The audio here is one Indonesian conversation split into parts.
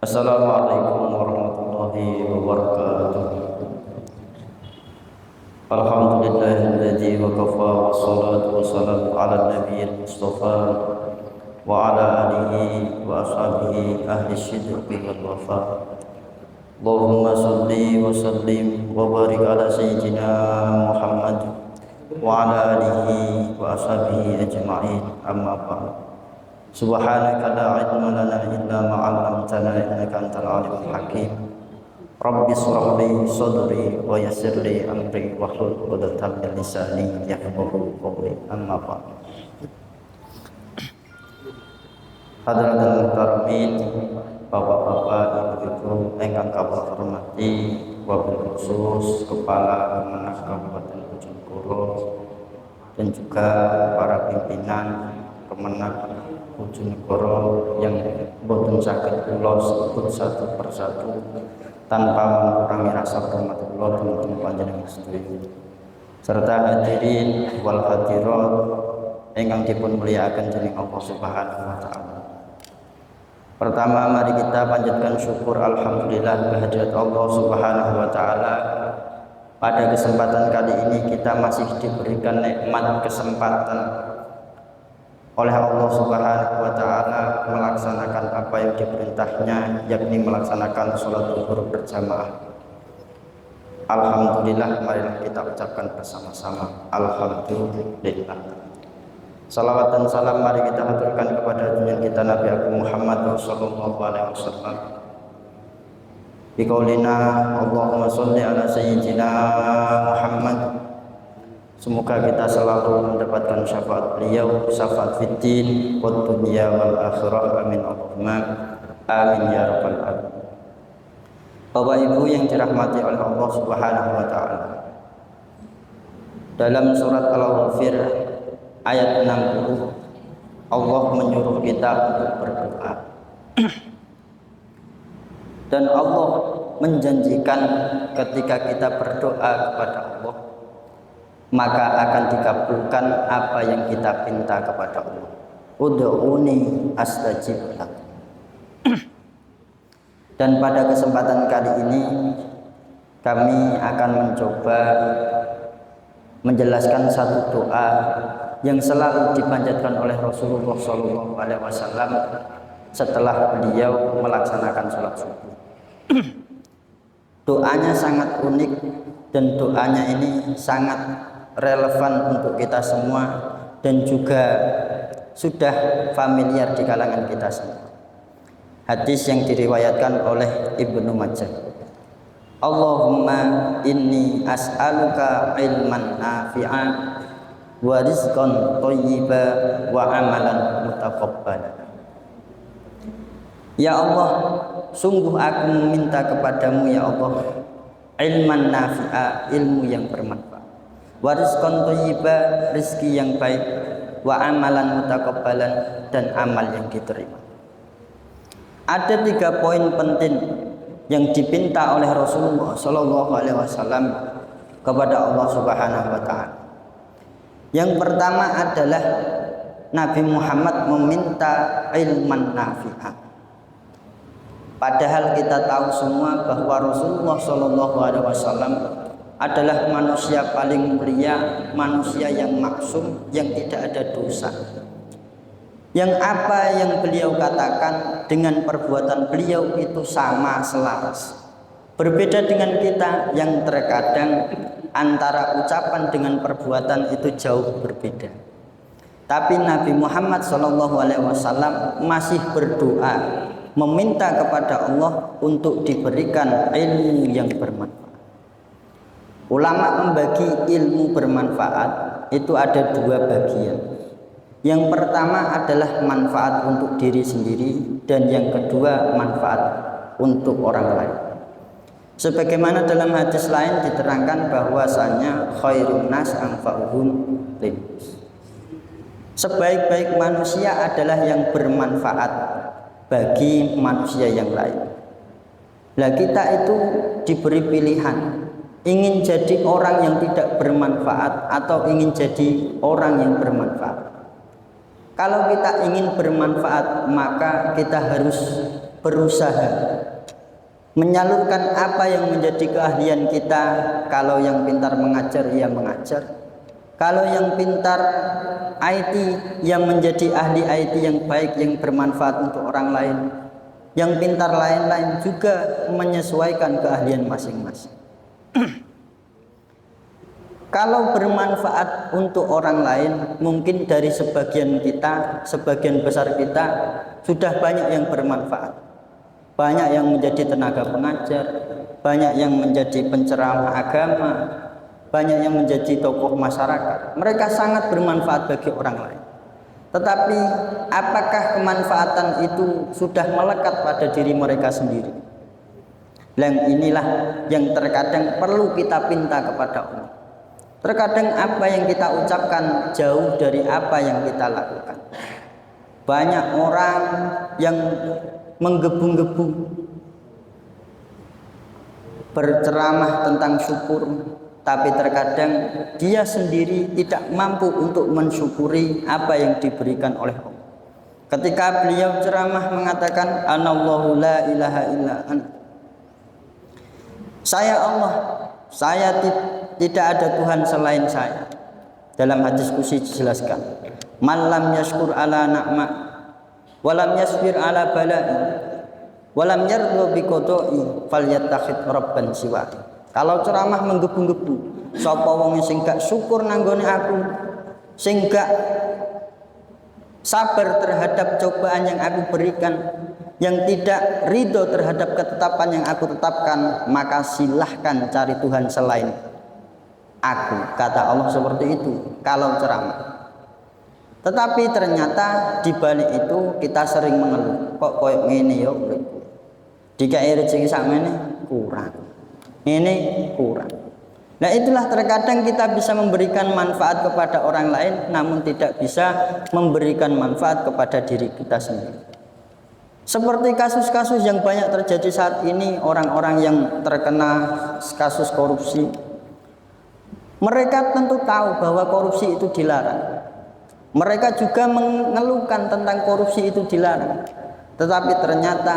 Assalamualaikum warahmatullahi wabarakatuh. Alhamdulillahilladzi wa kafa wassalatu wassalamu ala nabiyil mustafa wa ala alihi wa ashabihi ahli syidqi wal wafa. Allahumma salli wa sallim wa barik ala sayyidina Muhammad wa ala alihi wa ashabihi ajma'in, amma ba'd. Subhanaka la ilma lana illa ma 'allamtana innaka antal alimul hakim. Rabbi shrah li sadri wa yassir li amri wahlul 'uqdatam min lisani yafqahu qawli, amma ba'd. Hadratul muhtaramin, bapak-bapak, ibu-ibu ingkang kawula hormati, wabil khusus Kepala Kemenak Kabupaten Bojonegoro dan juga para pimpinan Kemenak Bojonegoro yang boten saged kula sebut satu persatu tanpa mengurangi rasa hormat kula dumateng panjenengan sedaya, serta hadirin wal hadirat ingkang dipun mulyakaken dening Allah Subhanahu wa taala. Pertama, mari kita panjatkan syukur alhamdulillah kehadirat Allah Subhanahu wa taala. Pada kesempatan kali ini kita masih diberikan nikmat kesempatan oleh Allah Subhanahu wa taala melaksanakan apa yang diperintahnya, yakni melaksanakan sholat zuhur berjamaah. Alhamdulillah, marilah kita ucapkan bersama-sama alhamdulillah. Salawat dan salam mari kita haturkan kepada junjungan kita Nabi Agung Muhammad sallallahu alaihi wasallam. Biqaulina Allahumma sholli ala sayyidina Muhammad. Semoga kita selalu mendapatkan syafaat beliau, syafaat fiddin wa dunya wal akhirah, amin Allahumma amin ya rabbal alamin. Bapak Ibu yang dirahmati oleh Allah Subhanahu wa taala, dalam surat Al-Ghafir ayat 60 Allah menyuruh kita untuk berdoa. Dan Allah menjanjikan ketika kita berdoa kepada Allah, maka akan dikabulkan apa yang kita pinta kepada Allah. Ud'uni astajib lakum. Dan pada kesempatan kali ini kami akan mencoba menjelaskan satu doa yang selalu dipanjatkan oleh Rasulullah SAW setelah beliau melaksanakan sholat subuh. Doanya sangat unik dan doanya ini sangat relevan untuk kita semua dan juga sudah familiar di kalangan kita semua. Hadis yang diriwayatkan oleh Ibnu Majah. Allahumma inni as'aluka ilman nafi'a wa rizqan thayyiba wa amalan mutaqabbala. Ya Allah, sungguh aku meminta kepadamu ya Allah ilman nafi'a, ilmu yang bermanfaat, wa rizqan thayyiba, rezeki yang baik, wa amalan mutaqabbalan, dan amal yang diterima. Ada 3 poin penting yang dipinta oleh Rasulullah sallallahu alaihi wasallam kepada Allah Subhanahu wa taala. Yang pertama adalah Nabi Muhammad meminta ilman nafi'ah. Padahal kita tahu semua bahwa Rasulullah sallallahu alaihi wasallam adalah manusia paling mulia, manusia yang maksum, yang tidak ada dosa. Yang apa yang beliau katakan dengan perbuatan beliau itu sama, selaras. Berbeda dengan kita yang terkadang antara ucapan dengan perbuatan itu jauh berbeda. Tapi Nabi Muhammad SAW masih berdoa, meminta kepada Allah untuk diberikan ilmu yang bermanfaat. Ulama membagi ilmu bermanfaat itu ada 2 bagian. Yang pertama adalah manfaat untuk diri sendiri, dan yang kedua manfaat untuk orang lain. Sebagaimana dalam hadis lain diterangkan bahwasanya khairun nas anfa'uhum linnas. Sebaik-baik manusia adalah yang bermanfaat bagi manusia yang lain. Lah kita itu diberi pilihan, ingin jadi orang yang tidak bermanfaat atau ingin jadi orang yang bermanfaat. Kalau kita ingin bermanfaat, maka kita harus berusaha menyalurkan apa yang menjadi keahlian kita. Kalau yang pintar mengajar, ia mengajar. Kalau yang pintar IT, yang menjadi ahli IT yang baik, yang bermanfaat untuk orang lain. Yang pintar lain-lain juga menyesuaikan keahlian masing-masing. Kalau bermanfaat untuk orang lain, mungkin dari sebagian kita, sebagian besar kita sudah banyak yang bermanfaat. Banyak yang menjadi tenaga pengajar, banyak yang menjadi penceramah agama, banyak yang menjadi tokoh masyarakat. Mereka sangat bermanfaat bagi orang lain. Tetapi apakah kemanfaatan itu sudah melekat pada diri mereka sendiri? Dan inilah yang terkadang perlu kita pinta kepada Allah. Terkadang apa yang kita ucapkan jauh dari apa yang kita lakukan. Banyak orang yang menggebu-gebu berceramah tentang syukur, tapi terkadang dia sendiri tidak mampu untuk mensyukuri apa yang diberikan oleh Allah. Ketika beliau ceramah mengatakan anallahu la ilaha illa ana, saya Allah, saya tidak ada Tuhan selain saya. Dalam hadis qudsi dijelaskan, man lam yashkur ala na'ma walam yasbir ala bala'i walam yardu bi qada'i falyattakhid rabban siwa. Kalau ceramah menggebu-gebu, sapa wong sing gak syukur nanggone aku, sing gak sabar terhadap cobaan yang aku berikan, yang tidak ridho terhadap ketetapan yang aku tetapkan, maka silahkan cari Tuhan selain aku. Kata Allah seperti itu kalau ceramah. Tetapi ternyata di balik itu kita sering mengeluh, kok koyo ngene ya uripku. Dikai rezeki sakmene kurang. Ini kurang. Nah, itulah terkadang kita bisa memberikan manfaat kepada orang lain, namun tidak bisa memberikan manfaat kepada diri kita sendiri. Seperti kasus-kasus yang banyak terjadi saat ini, orang-orang yang terkena kasus korupsi. Mereka tentu tahu bahwa korupsi itu dilarang. Mereka juga mengeluhkan tentang korupsi itu dilarang. Tetapi ternyata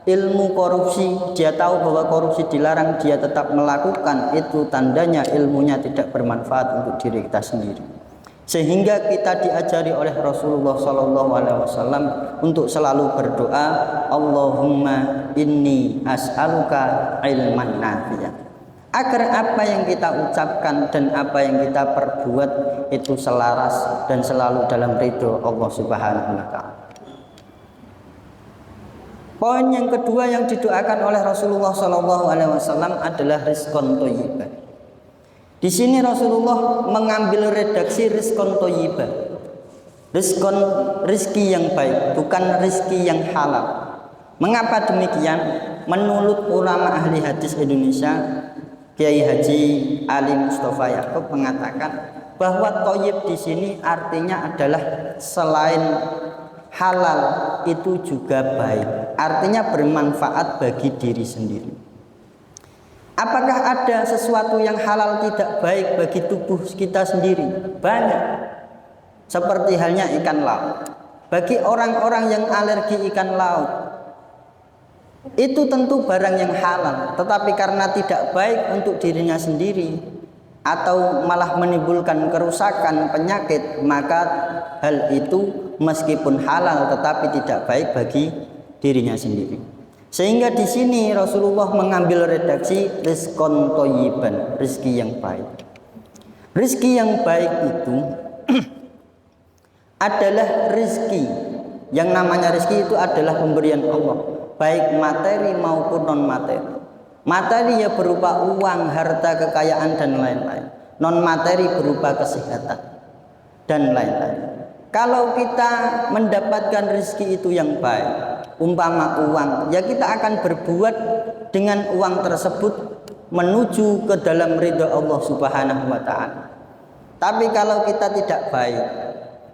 ilmu korupsi, dia tahu bahwa korupsi dilarang, dia tetap melakukan, itu tandanya ilmunya tidak bermanfaat untuk diri kita sendiri. Sehingga kita diajari oleh Rasulullah SAW untuk selalu berdoa, Allahumma inni as'aluka ilman nafi'an, agar apa yang kita ucapkan dan apa yang kita perbuat itu selaras dan selalu dalam ridho Allah Subhanahu wa Ta'ala. Poin yang kedua yang didoakan oleh Rasulullah SAW adalah rizqon thayyibah. Di sini Rasulullah mengambil redaksi rizqon thayyibah. Rizqon, rizki yang baik, bukan rizki yang halal. Mengapa demikian? Menurut ulama ahli hadis Indonesia, Kiai Haji Ali Mustafa Yaakob mengatakan bahwa thayyib di sini artinya adalah selain halal itu juga baik, artinya bermanfaat bagi diri sendiri. Apakah ada sesuatu yang halal tidak baik bagi tubuh kita sendiri? Banyak. Seperti halnya ikan laut. Bagi orang-orang yang alergi ikan laut, itu tentu barang yang halal, tetapi karena tidak baik untuk dirinya sendiri atau malah menimbulkan kerusakan, penyakit, maka hal itu meskipun halal tetapi tidak baik bagi dirinya sendiri. Sehingga di sini Rasulullah mengambil redaksi rizqon thayyiban, rezeki yang baik. Rezeki yang baik itu adalah rezeki. Yang namanya rezeki itu adalah pemberian Allah, baik materi maupun non materi. Materi ya berupa uang, harta, kekayaan dan lain-lain. Non materi berupa kesehatan dan lain-lain. Kalau kita mendapatkan rezeki itu yang baik, umpama uang, ya kita akan berbuat dengan uang tersebut menuju ke dalam ridha Allah Subhanahu wa Ta'ala. Tapi kalau kita tidak baik,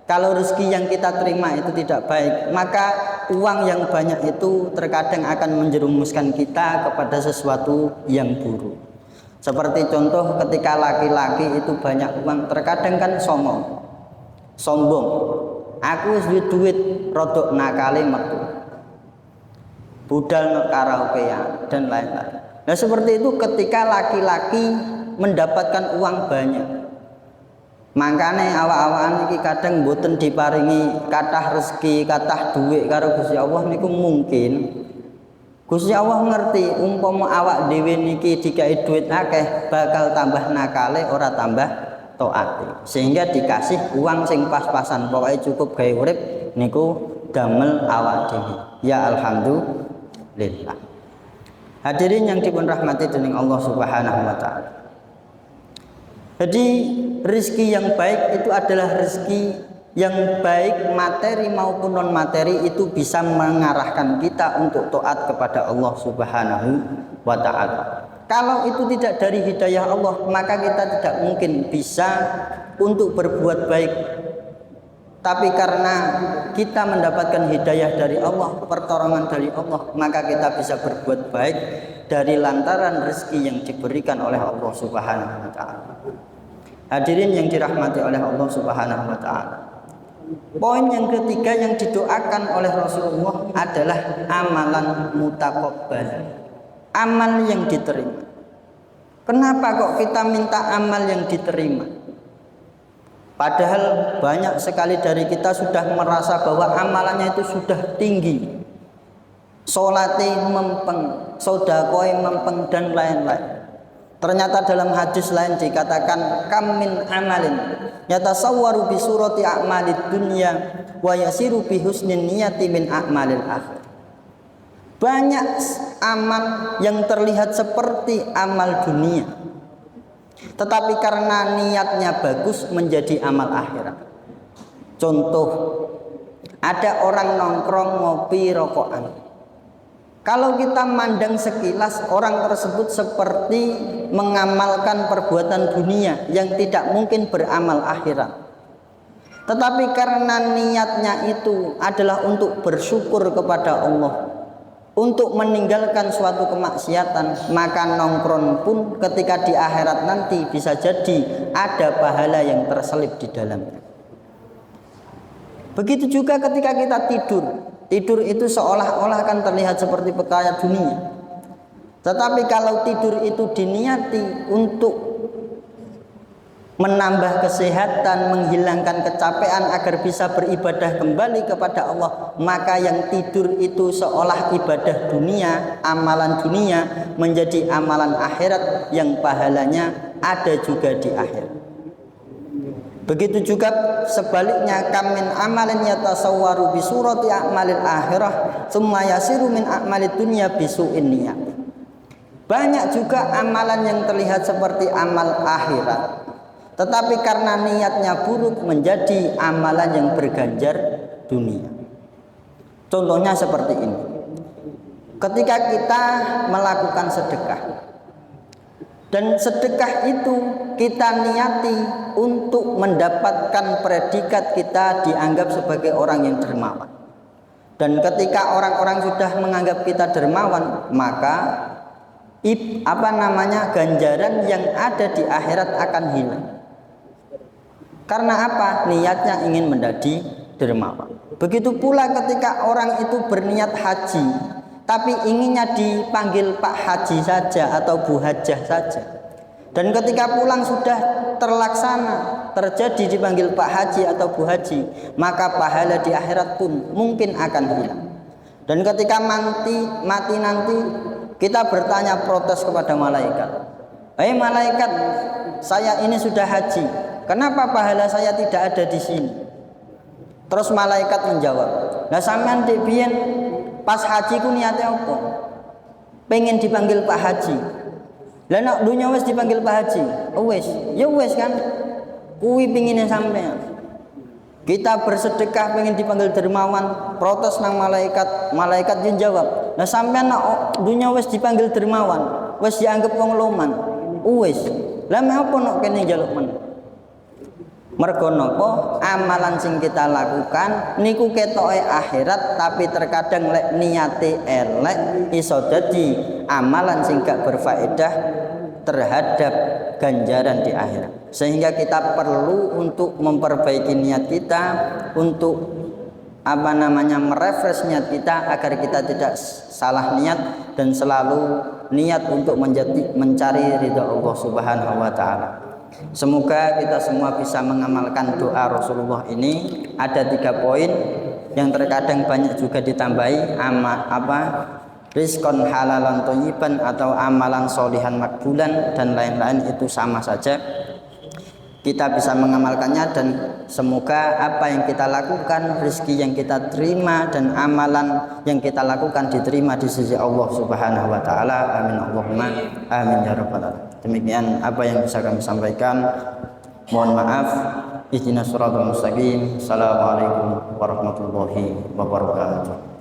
kalau rezeki yang kita terima itu tidak baik, maka uang yang banyak itu terkadang akan menjerumuskan kita kepada sesuatu yang buruk. Seperti contoh ketika laki-laki itu banyak uang, terkadang kan sombong. Aku wis duit rodok nakale metu. budal no karaokean dan lain-lain. Nah seperti itu ketika laki-laki mendapatkan uang banyak, makanya awak-awakan iki kadang mboten diparingi kathah rezeki, kathah duit karo Gusti Allah niku mungkin Gusti Allah ngerti umpama awak dhewe niki dikai duit akeh bakal tambah nakale ora tambah taate, sehingga dikasih uang sing pas-pasan, pokoknya cukup gawe urip niku damel awak dhewe. Ya alhamdulillah. Hadirin yang dipun rahmati dening Allah Subhanahu wa taala. Jadi rezeki yang baik itu adalah rezeki yang baik materi maupun non materi itu bisa mengarahkan kita untuk taat kepada Allah Subhanahu wa taala. Kalau itu tidak dari hidayah Allah, maka kita tidak mungkin bisa untuk berbuat baik. Tapi karena kita mendapatkan hidayah dari Allah, pertolongan dari Allah, maka kita bisa berbuat baik dari lantaran rezeki yang diberikan oleh Allah Subhanahu wa taala. Hadirin yang dirahmati oleh Allah Subhanahu wa taala. Poin yang ketiga yang didoakan oleh Rasulullah adalah amalan mutaqabbal. Amal yang diterima. Kenapa kok kita minta amal yang diterima? Padahal banyak sekali dari kita sudah merasa bahwa amalannya itu sudah tinggi, sholatnya mempeng, sodakoi mempeng dan lain-lain. Ternyata dalam hadis lain dikatakan kam min amalin yatasawwaru bi surati a'malid dunya wa yasiru bi husnin niyati min a'malil akhir. Banyak amal yang terlihat seperti amal dunia, tetapi karena niatnya bagus menjadi amal akhirat. Contoh, ada orang nongkrong ngopi rokokan. Kalau kita mandang sekilas, orang tersebut seperti mengamalkan perbuatan dunia yang tidak mungkin beramal akhirat. Tetapi karena niatnya itu adalah untuk bersyukur kepada Allah, untuk meninggalkan suatu kemaksiatan, maka nongkrong pun ketika di akhirat nanti bisa jadi ada pahala yang terselip di dalamnya. Begitu juga ketika kita tidur. Tidur itu seolah-olah akan terlihat seperti perkara dunia. Tetapi kalau tidur itu diniati untuk menambah kesehatan, menghilangkan kecapean agar bisa beribadah kembali kepada Allah, maka yang tidur itu seolah ibadah dunia, amalan dunia menjadi amalan akhirat yang pahalanya ada juga di akhirat. Begitu juga sebaliknya, kam min amalin yatasawwaru bi surati a'malil akhirah tsumma yasiru min a'malid dunya bisu'in niyat. Banyak juga amalan yang terlihat seperti amal akhirat, tetapi karena niatnya buruk menjadi amalan yang berganjar dunia. Contohnya seperti ini. Ketika kita melakukan sedekah, dan sedekah itu kita niati untuk mendapatkan predikat kita dianggap sebagai orang yang dermawan. Dan ketika orang-orang sudah menganggap kita dermawan, maka ganjaran yang ada di akhirat akan hilang. Karena apa? Niatnya ingin menjadi dermawan. Begitu pula ketika orang itu berniat haji, tapi inginnya dipanggil Pak Haji saja atau Bu Hajah saja. Dan ketika pulang sudah terlaksana, terjadi dipanggil Pak Haji atau Bu Haji, maka pahala di akhirat pun mungkin akan hilang. Dan ketika mati nanti, kita bertanya protes kepada malaikat. Hei malaikat, saya ini sudah haji, kenapa pahala saya tidak ada di sini? Terus malaikat menjawab, lah sampean dik biyen pas haji ku niatnya apa? Pengen dipanggil Pak Haji. Lah nek dunya wis dipanggil Pak Haji, wis kan. Kuwi pingine sampean. Kita bersedekah pengen dipanggil dermawan, protes nang malaikat. Malaikat yang jawab, "Lah sampean nek dunya wis dipanggil dermawan, wis dianggap wong loman." Wis. Lah apa nek kene njaluk men? Mergo napa amalan sing kita lakukan niku ketoke akhirat, tapi terkadang lek niate elek iso dadi amalan sing gak berfaedah terhadap ganjaran di akhirat. Sehingga kita perlu untuk memperbaiki niat kita, untuk merefresh niat kita agar kita tidak salah niat dan selalu niat untuk mencari ridha Allah Subhanahu wa taala. Semoga kita semua bisa mengamalkan doa Rasulullah ini. Ada 3 poin yang terkadang banyak juga ditambahi rizqon halalan thayyiban atau amalan solihan makbulan dan lain-lain, itu sama saja. Kita bisa mengamalkannya dan semoga apa yang kita lakukan, rezeki yang kita terima dan amalan yang kita lakukan diterima di sisi Allah Subhanahu wa taala. Amin Allahumma amin ya rabbal alamin. Demikian apa yang bisa kami sampaikan. Mohon maaf. Ihdinas siratal mustaqim. Assalamualaikum warahmatullahi wabarakatuh.